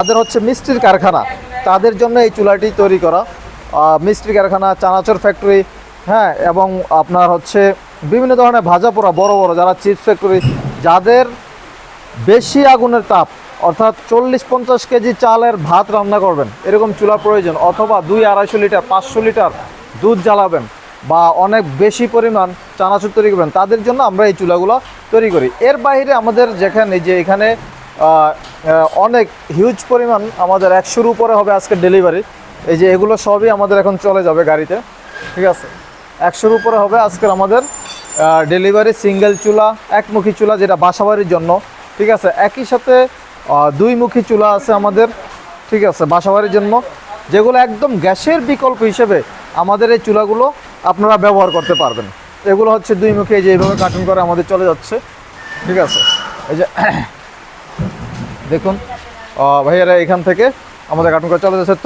তাদের হচ্ছে মিষ্টির কারখানা, তাদের জন্য এই চুলাটি তৈরি করা। মিষ্টির কারখানা, চানাচুর ফ্যাক্টরি, হ্যাঁ, এবং আপনার হচ্ছে বিভিন্ন ধরনের ভাজা পোড়া বড় বড় যারা চিপস ফ্যাক্টরি, যাদের বেশি আগুনের তাপ, অর্থাৎ 40-50 কেজি চালের ভাত রান্না করবেন এরকম চুলা প্রয়োজন, অথবা 200-250 লিটার 500 লিটার দুধ জ্বালাবেন, বা অনেক বেশি পরিমাণ চানাচুর তৈরি করবেন, তাদের জন্য আমরা এই চুলাগুলো তৈরি করি। এর বাইরে আমাদের যেখানে যে এখানে অনেক হিউজ পরিমাণ আমাদের 100-র উপরে হবে আজকে ডেলিভারি। এই যে এগুলো সবই আমাদের এখন চলে যাবে গাড়িতে, ঠিক আছে। 100-র উপরে হবে আজকের আমাদের ডেলিভারি। সিঙ্গেল চুলা, একমুখী চুলা যেটা বাসাবাড়ির জন্য, ঠিক আছে। একই সাথে 2মুখী চুলা আছে আমাদের, ঠিক আছে, বাসাবাড়ির জন্য, যেগুলো একদম গ্যাসের বিকল্প হিসেবে আমাদের এই চুলাগুলো আপনারা ব্যবহার করতে পারবেন। এগুলো হচ্ছে 2মুখী, এই যে এইভাবে কার্টুন করে আমাদের চলে যাচ্ছে, ঠিক আছে। এই যে দেখুন ভাইয়ারা এখান থেকে আমাদের কার্টুন করে চলে যাচ্ছে।